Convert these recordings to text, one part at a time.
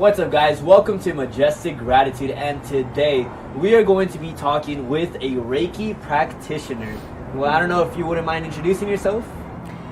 What's up, guys? Welcome to Majestic Gratitude, and today we are going to be talking with a Reiki practitioner. Well, I don't know if you wouldn't mind introducing yourself.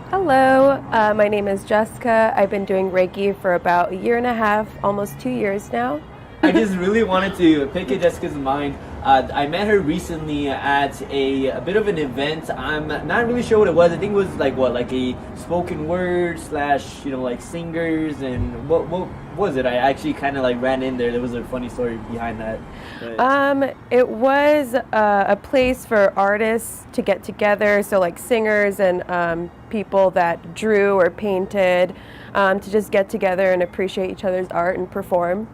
Hello, my name is Jessica. I've been doing Reiki for about 1.5 years, almost 2 years now. I just really wanted to pick at Jessica's mind. I met her recently at a bit of an event. I'm not really sure what it was. I think it was like a spoken word / like singers, and what was it? I actually kind of like ran in there. There was a funny story behind that. But It was a place for artists to get together, so like singers and people that drew or painted, to just get together and appreciate each other's art and perform.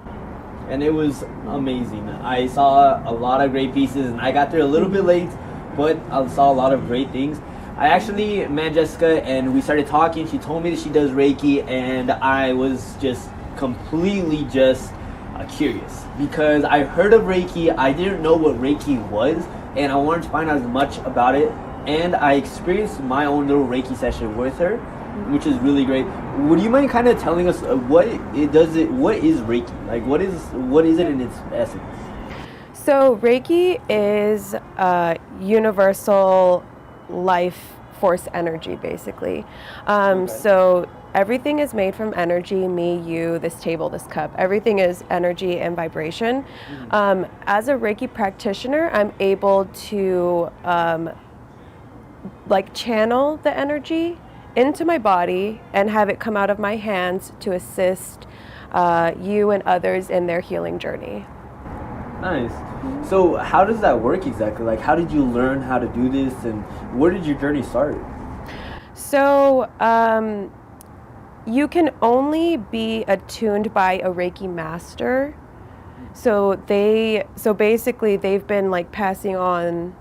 And it was amazing. I saw a lot of great pieces, and I got there a little bit late, but I saw a lot of great things. I actually met Jessica, and we started talking. She told me that she does Reiki, and I was just completely curious because I heard of Reiki. I didn't know what Reiki was, and I wanted to find out as much about it. And I experienced my own little Reiki session with her, which is really great. Would you mind kind of telling us what is Reiki? Like, what is it in its essence? So Reiki is a universal life force energy, basically. Okay. So everything is made from energy, me, you, this table, this cup. Everything is energy and vibration. As a Reiki practitioner, I'm able to channel the energy into my body and have it come out of my hands to assist you and others in their healing journey. Nice. So how does that work exactly? Like, how did you learn how to do this, and where did your journey start? So you can only be attuned by a Reiki master. So basically they've been like passing on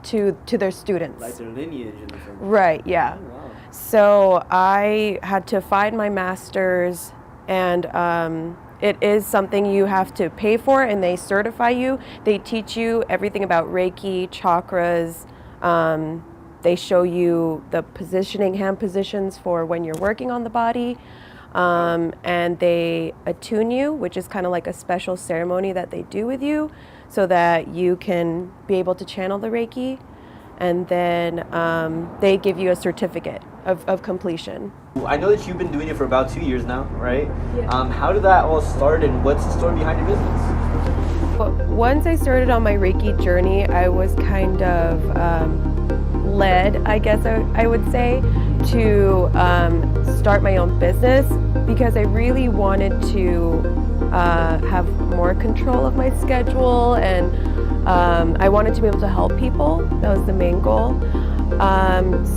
to their students. Like their lineage and something. Right, yeah. Oh, wow. So I had to find my master's, and it is something you have to pay for, and they certify you. They teach you everything about Reiki, chakras. They show you the positioning, hand positions for when you're working on the body. And they attune you, which is kind of like a special ceremony that they do with you so that you can be able to channel the Reiki. And then they give you a certificate of completion. I know that you've been doing it for about 2 years now, right? Yeah. How did that all start, and what's the story behind your business? But once I started on my Reiki journey, I was kind of led, I guess I would say, to start my own business because I really wanted to have more control of my schedule, and I wanted to be able to help people. That was the main goal.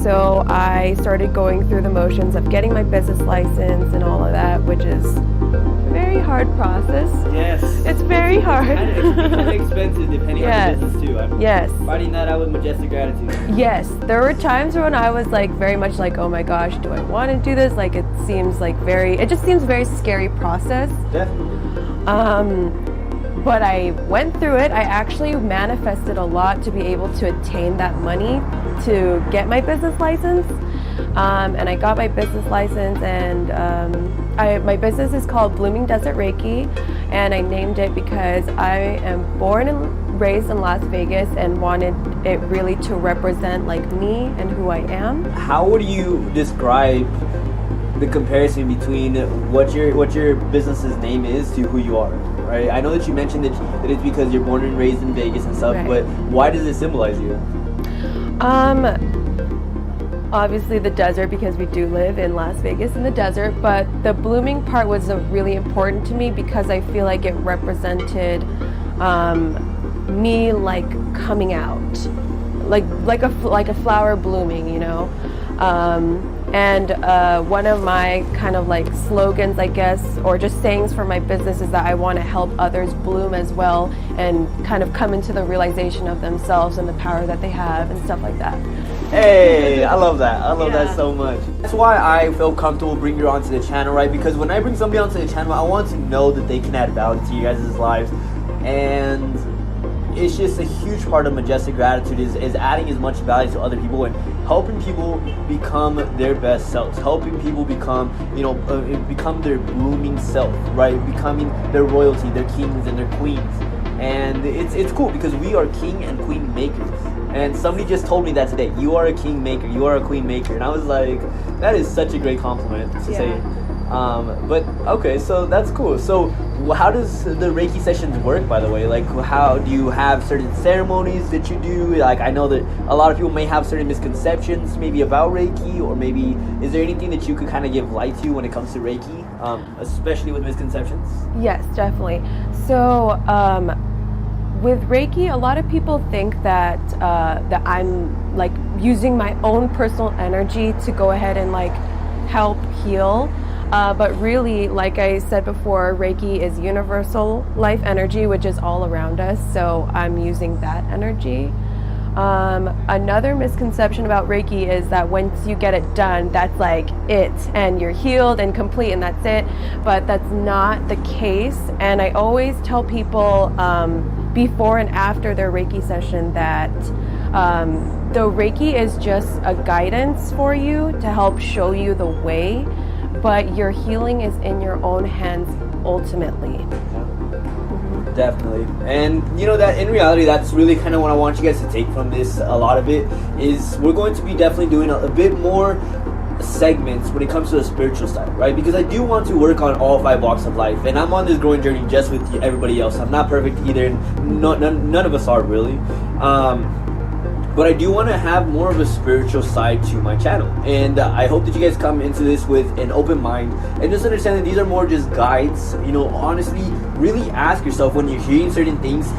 So I started going through the motions of getting my business license and all of that, which is a very hard process. Yes. It's very hard. Kind of expensive depending on the business too. I'm fighting that out with Majestic Gratitude. Yes, there were times when I was like very much like, oh my gosh, do I want to do this? Like it just seems very scary process. Definitely. But I went through it. I actually manifested a lot to be able to attain that money to get my business license. And I got my business license, and my business is called Blooming Desert Reiki, and I named it because I am born and raised in Las Vegas and wanted it really to represent like me and who I am. How would you describe the comparison between what your business's name is to who you are? Right? I know that you mentioned that it's because you're born and raised in Vegas and stuff, right. But why does it symbolize you? Obviously the desert, because we do live in Las Vegas in the desert, but the blooming part was really important to me because I feel like it represented me like coming out, like a flower blooming, you know. And one of my kind of like slogans, I guess, or just sayings for my business is that I want to help others bloom as well and kind of come into the realization of themselves and the power that they have and stuff like that. Hey, I love that. I love that so much. That's why I feel comfortable bringing you onto the channel, right? Because when I bring somebody onto the channel, I want to know that they can add value to you guys' lives. And it's just a huge part of Majestic Gratitude is adding as much value to other people and helping people become their best selves, helping people become, become their blooming self, right? Becoming their royalty, their kings and their queens. And it's cool because we are king and queen makers. And somebody just told me that today. You are a king maker. You are a queen maker. And I was like, that is such a great compliment to say. But okay, so that's cool. So how does the Reiki sessions work, by the way? Like, how do you have certain ceremonies that you do? Like, I know that a lot of people may have certain misconceptions maybe about Reiki, or maybe is there anything that you could kind of give light to when it comes to Reiki, especially with misconceptions? Yes, definitely. So with Reiki, a lot of people think that that I'm like using my own personal energy to go ahead and like help heal. But really, like I said before, Reiki is universal life energy, which is all around us. So I'm using that energy. Another misconception about Reiki is that once you get it done, that's like it, and you're healed and complete, and that's it. But that's not the case. And I always tell people before and after their Reiki session that the Reiki is just a guidance for you to help show you the way, but your healing is in your own hands ultimately. Definitely. And that in reality, that's really kind of what I want you guys to take from this. A lot of it is we're going to be definitely doing a bit more segments when it comes to the spiritual side, right? Because I do want to work on all 5 walks of life, and I'm on this growing journey just with everybody else. I'm not perfect either, and none of us are really. But I do want to have more of a spiritual side to my channel, and I hope that you guys come into this with an open mind and just understand that these are more just guides. Honestly, really ask yourself when you're hearing certain things,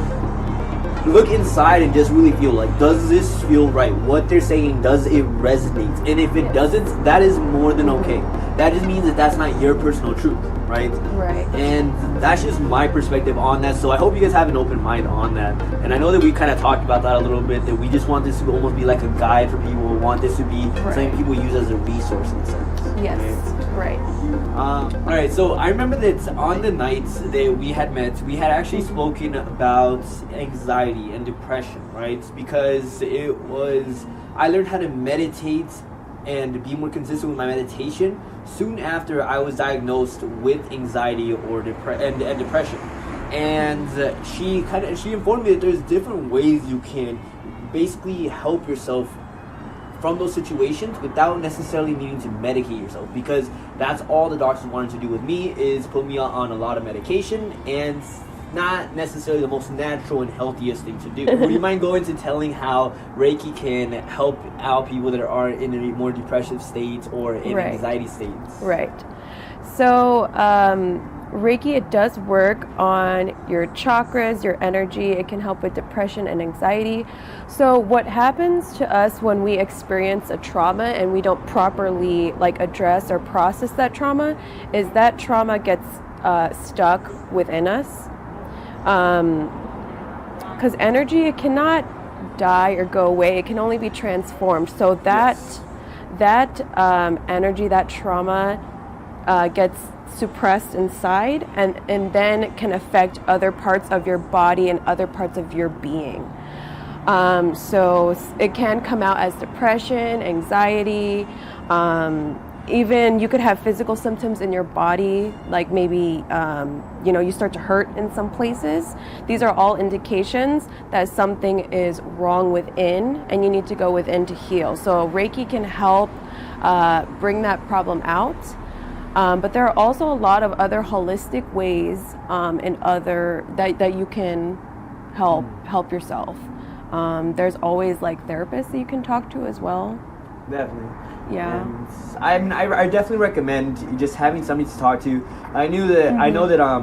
look inside and just really feel like, does this feel right? What they're saying, does it resonate? And if it doesn't, that is more than okay. That just means that that's not your personal truth, right? Right. And that's just my perspective on that. So I hope you guys have an open mind on that. And I know that we kind of talked about that a little bit, that we just want this to almost be like a guide for people. We want this to be something people use as a resource in a sense. Yes, right. Alright, so I remember that on the nights that we had met, we had actually spoken about anxiety and depression, right? Because I learned how to meditate and be more consistent with my meditation soon after I was diagnosed with anxiety or depression. And she informed me that there's different ways you can basically help yourself from those situations without necessarily needing to medicate yourself, because that's all the doctors wanted to do with me, is put me on a lot of medication, and not necessarily the most natural and healthiest thing to do. Would you mind going into telling how Reiki can help out people that are in a more depressive state or in anxiety states? Right. So Reiki, it does work on your chakras, your energy. It can help with depression and anxiety. So what happens to us when we experience a trauma and we don't properly address or process that trauma is that trauma gets stuck within us. Because energy, it cannot die or go away. It can only be transformed. So that energy, that trauma gets suppressed inside, and then can affect other parts of your body and other parts of your being. So it can come out as depression, anxiety, even you could have physical symptoms in your body, like maybe you start to hurt in some places. These are all indications that something is wrong within, and you need to go within to heal. So Reiki can help bring that problem out. But there are also a lot of other holistic ways that you can help yourself. There's always therapists that you can talk to as well. Definitely. Yeah. And I definitely recommend just having somebody to talk to. I know that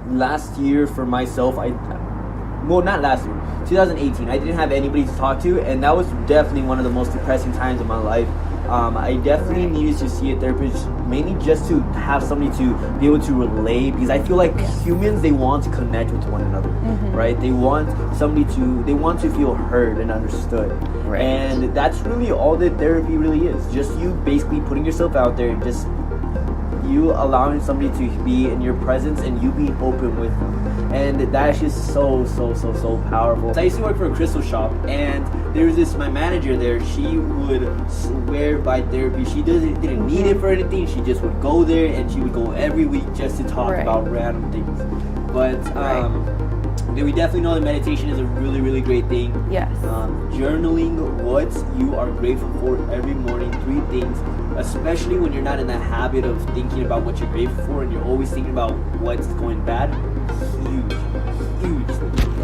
last year for myself, not last year, 2018, I didn't have anybody to talk to, and that was definitely one of the most depressing times of my life. I definitely needed to see a therapist, mainly just to have somebody to be able to relate, because I feel like humans, they want to connect with one another, right? They want to feel heard and understood. Right. And that's really all that therapy really is. Just you basically putting yourself out there, just you allowing somebody to be in your presence and you being open with them. And that's just so powerful. So I used to work for a crystal shop, and there was my manager there. She would swear by therapy. She didn't need it for anything. She just would go there, and she would go every week just to talk about random things. But we definitely know that meditation is a really great thing. Yes. Journaling what you are grateful for every morning, 3 things, especially when you're not in that habit of thinking about what you're grateful for and you're always thinking about what's going bad. Huge.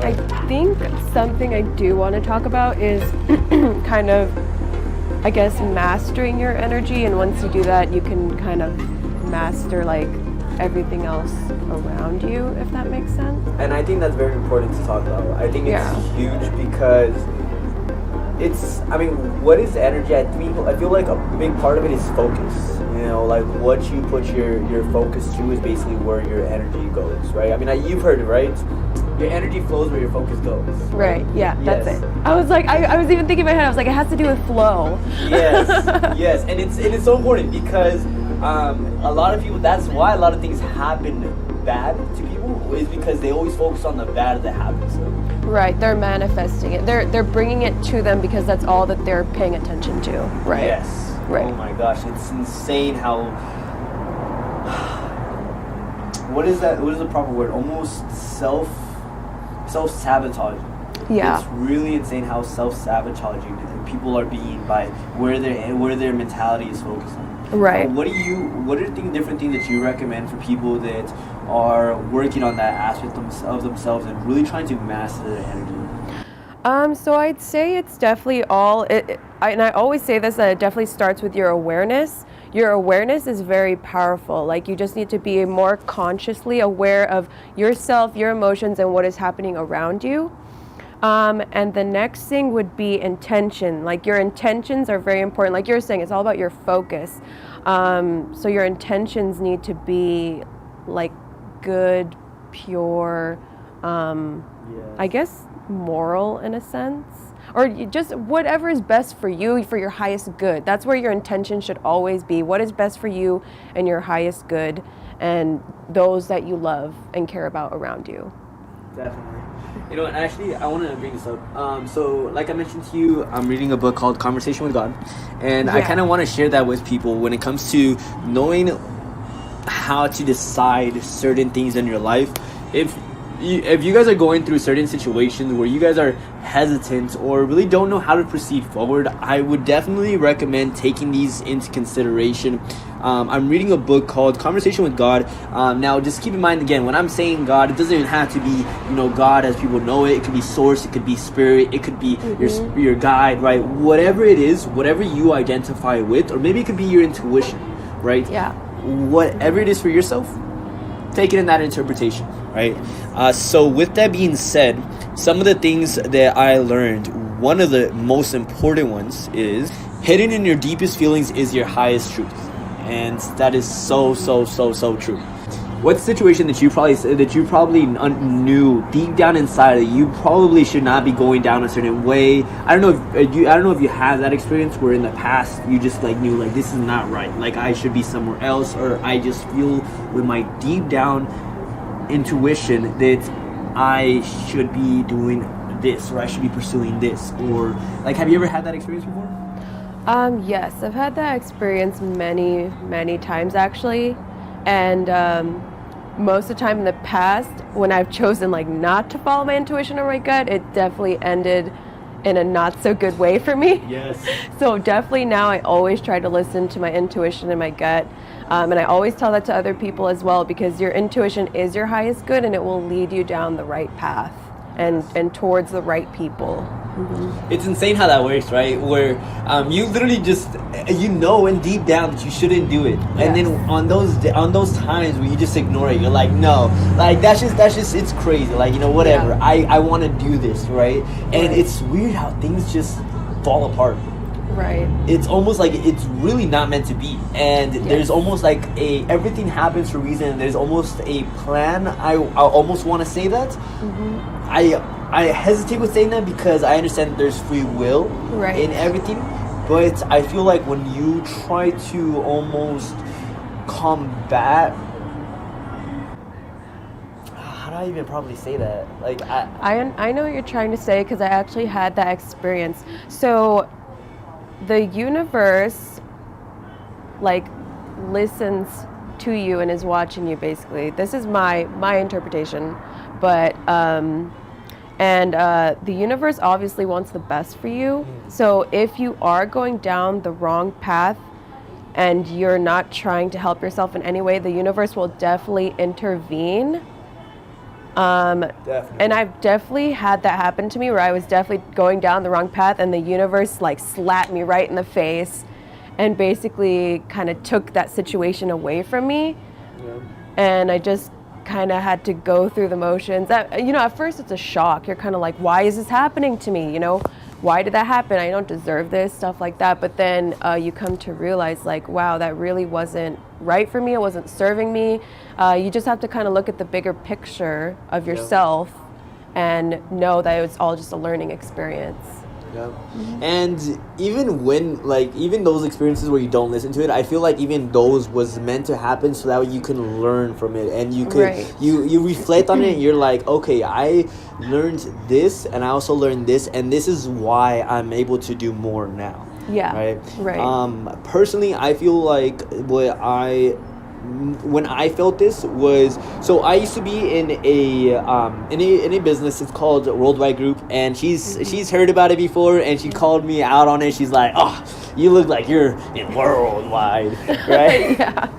I think something I do want to talk about is kind of, I guess, mastering your energy, and once you do that, you can kind of master like everything else around you, if that makes sense. And I think that's very important to talk about. I think it's huge because what is energy? I feel like a big part of it is focus. You know, like what you put your focus to is basically where your energy goes, right? I mean, you've heard it, right? Your energy flows where your focus goes. Right, yeah, that's it. I was like, I was even thinking in my head, I was like, it has to do with flow. Yes, and it's so important because a lot of people, that's why a lot of things happen bad to people, is because they always focus on the bad that happens to them. Right, they're manifesting it. They're bringing it to them because that's all that they're paying attention to, right? Yes. Right. Oh my gosh, it's insane how... What is the proper word? Almost self-sabotaging. Yeah. It's really insane how self-sabotaging people are being by where their mentality is focused on. Right. What are different things that you recommend for people that are working on that aspect of themselves and really trying to master their energy? So I'd say it's definitely and I always say this, that it definitely starts with your awareness. Your awareness is very powerful. Like, you just need to be more consciously aware of yourself, your emotions, and what is happening around you. And the next thing would be intention. Like, your intentions are very important. Like you're saying, it's all about your focus. So your intentions need to be like good, pure, I guess moral in a sense, or just whatever is best for you, for your highest good. That's where your intention should always be. What is best for you and your highest good and those that you love and care about around you. Definitely. You know, and actually, I want to bring this up. So, like I mentioned to you, I'm reading a book called Conversation with God. And I kind of want to share that with people when it comes to knowing how to decide certain things in your life. If you guys are going through certain situations where you guys are hesitant or really don't know how to proceed forward, I would definitely recommend taking these into consideration. I'm reading a book called Conversation with God. Now, just keep in mind, again, when I'm saying God, it doesn't have to be, God as people know it. It could be source, it could be spirit, it could be your guide, right? Whatever it is, whatever you identify with, or maybe it could be your intuition, right? Yeah. Whatever it is for yourself, take it in that interpretation, right? So with that being said, some of the things that I learned, one of the most important ones is hidden in your deepest feelings is your highest truth. And that is so true. What situation that you probably knew deep down inside that you probably should not be going down a certain way? I don't know if you had that experience where in the past you just knew this is not right, I should be somewhere else, or I just feel with my deep down intuition that I should be doing this, or I should be pursuing this, or have you ever had that experience before? Yes, I've had that experience many times actually, and most of the time in the past when I've chosen not to follow my intuition or my gut, it definitely ended in a not so good way for me. Yes. So definitely now I always try to listen to my intuition and my gut, and I always tell that to other people as well, because your intuition is your highest good and it will lead you down the right path and towards the right people. Mm-hmm. It's insane how that works, right? Where you literally just and deep down that you shouldn't do it, and then on those times where you just ignore it, you're like, no, that's just it's crazy, whatever. Yeah. I want to do this, right? And it's weird how things just fall apart. Right. It's almost like it's really not meant to be, and there's almost everything happens for a reason. And there's almost a plan. I almost want to say that. Mm-hmm. I hesitate with saying that because I understand that there's free will in everything, but I feel like when you try to almost combat. How do I even probably say that? Like I know what you're trying to say, because I actually had that experience. So the universe like listens to you and is watching you, basically. This is my interpretation, but the universe obviously wants the best for you. So if you are going down the wrong path and you're not trying to help yourself in any way, the universe will definitely intervene. Definitely. And I've definitely had that happen to me, where I was definitely going down the wrong path and the universe like slapped me right in the face and basically kind of took that situation away from me. Yeah. And I just kind of had to go through the motions. At first it's a shock. You're kind of like, why is this happening to me? Why did that happen? I don't deserve this, stuff like that. But then you come to realize, like, wow, that really wasn't right for me. It wasn't serving me. You just have to kind of look at the bigger picture of yourself and know that it was all just a learning experience. Yeah. And even those experiences where you don't listen to it, I feel like even those was meant to happen so that you can learn from it, and you could you reflect on it, and you're like, okay, I learned this, and I also learned this, and this is why I'm able to do more now. Yeah. Right. Personally, I feel like when I felt this was, so I used to be in a business. It's called Worldwide Group, and she's heard about it before, and she called me out on it. She's like, "Oh, you look like you're in Worldwide," right? Yeah.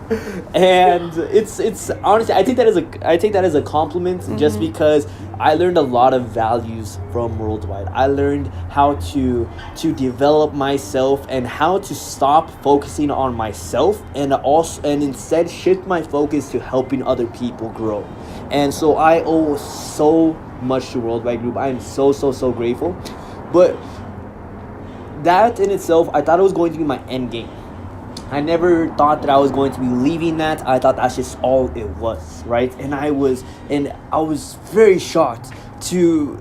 And it's honestly, I take that as a compliment, just because I learned a lot of values from Worldwide. I learned how to develop myself and how to stop focusing on myself, and instead shift my focus to helping other people grow. And so I owe so much to Worldwide Group. I am so grateful. But that in itself, I thought it was going to be my end game. I never thought that I was going to be leaving that. I thought that's just all it was, right? And I was very shocked to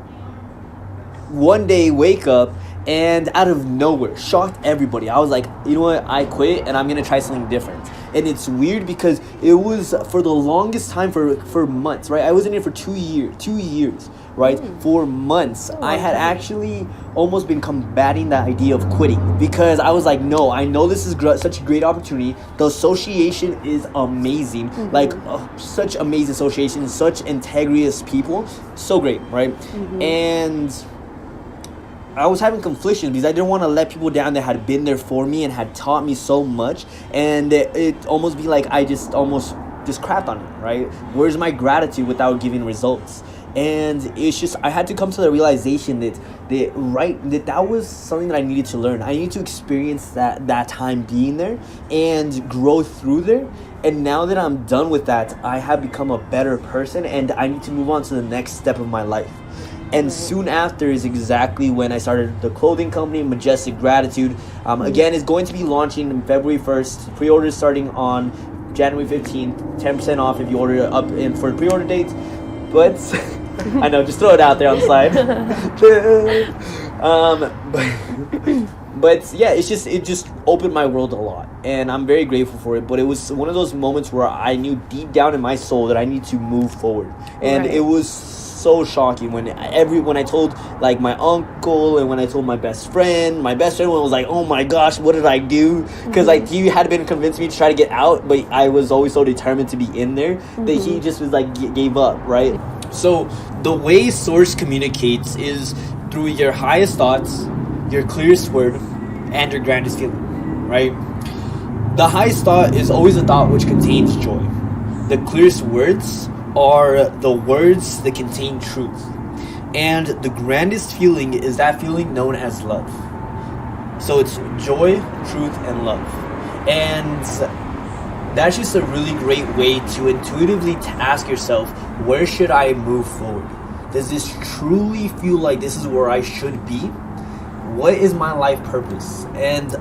one day wake up and out of nowhere, shocked everybody. I was like, you know what? I quit and I'm going to try something different. And it's weird because it was for the longest time, for months, right? I was in it for 2 years, right? For months. I had actually almost been combating the idea of quitting, because I was like, no, I know this is such a great opportunity. The association is amazing. Like, such amazing association, such integrous people. So great, right? And I was having conflictions because I didn't want to let people down that had been there for me and had taught me so much, and it almost be like I just crapped on it, right? Where's my gratitude without giving results? And it's just, I had to come to the realization that was something that I needed to learn. I needed to experience that time being there and grow through there. And now that I'm done with that, I have become a better person, and I need to move on to the next step of my life. And soon after is exactly when I started the clothing company, Majestic Gratitude. Again, it's going to be launching on February 1st. Pre-orders starting on January 15th. 10% off if you order up in for pre-order dates. But I know, just throw it out there on the side. But yeah, it just opened my world a lot, and I'm very grateful for it. But it was one of those moments where I knew deep down in my soul that I need to move forward, and it was so shocking when I told like my uncle, and when I told my best friend was like, oh my gosh, what did I do? Because like he had been convincing me to try to get out, but I was always so determined to be in there that he just was like gave up, right? So the way Source communicates is through your highest thoughts, your clearest word, and your grandest feeling, right? The highest thought is always a thought which contains joy. The clearest words are the words that contain truth. And the grandest feeling is that feeling known as love. So it's joy, truth, and love. And that's just a really great way to intuitively ask yourself, where should I move forward? Does this truly feel like this is where I should be? What is my life purpose? And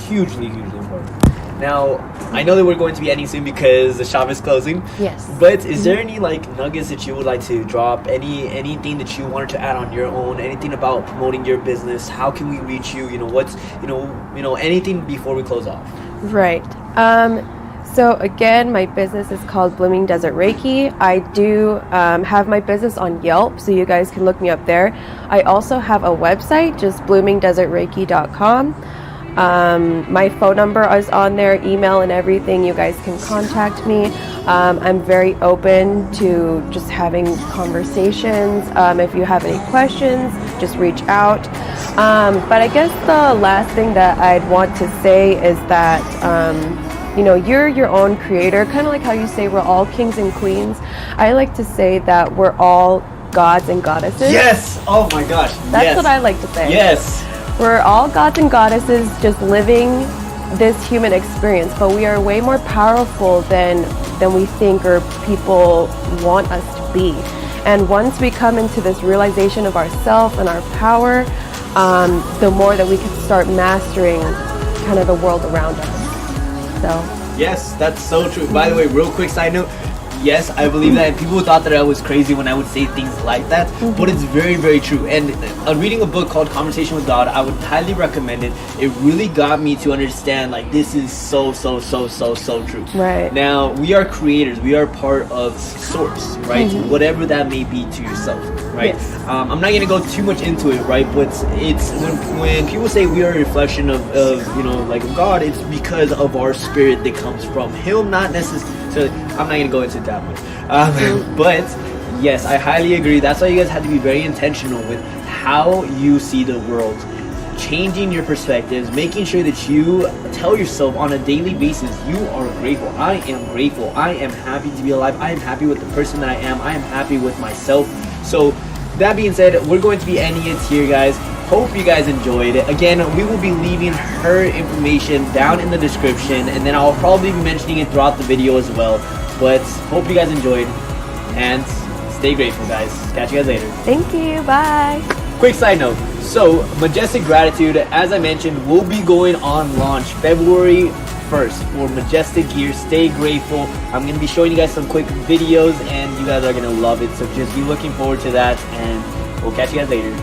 hugely important. Now, I know that we're going to be ending soon because the shop is closing. Yes. But is there any like nuggets that you would like to drop? Anything that you wanted to add on your own? Anything about promoting your business? How can we reach you? Anything before we close off? Right. So again, my business is called Blooming Desert Reiki. I do have my business on Yelp, so you guys can look me up there. I also have a website, just bloomingdesertreiki.com. My phone number is on there, email and everything. You guys can contact me. I'm very open to just having conversations. If you have any questions, just reach out. But I guess the last thing that I'd want to say is that you're your own creator, kind of like how you say we're all kings and queens. I like to say that we're all gods and goddesses. Yes! Oh my gosh. That's what I like to say. Yes. We're all gods and goddesses just living this human experience, but we are way more powerful than we think or people want us to be. And once we come into this realization of ourself and our power, the more that we can start mastering kind of the world around us. So yes, that's so true. By the way, real quick side note, yes, I believe that. And people thought that I was crazy when I would say things like that, but it's very, very true. And reading a book called Conversation with God, I would highly recommend it. It really got me to understand, like, this is so true. Right. Now, we are creators. We are part of Source, right? Whatever that may be to yourself, right? Yes. I'm not going to go too much into it, right? But it's when people say we are a reflection of God, it's because of our spirit that comes from Him, not necessarily. I'm not going to go into that much. But yes, I highly agree. That's why you guys have to be very intentional with how you see the world. Changing your perspectives, making sure that you tell yourself on a daily basis, you are grateful. I am grateful. I am happy to be alive. I am happy with the person that I am. I am happy with myself. So that being said, we're going to be ending it here, guys. Hope you guys enjoyed it. Again, we will be leaving her information down in the description, and then I'll probably be mentioning it throughout the video as well. But hope you guys enjoyed, and stay grateful, guys. Catch you guys later. Thank you. Bye. Quick side note. So, Majestic Gratitude, as I mentioned, will be going on launch February 1st for Majestic Gear. Stay grateful. I'm going to be showing you guys some quick videos, and you guys are going to love it. So just be looking forward to that, and we'll catch you guys later.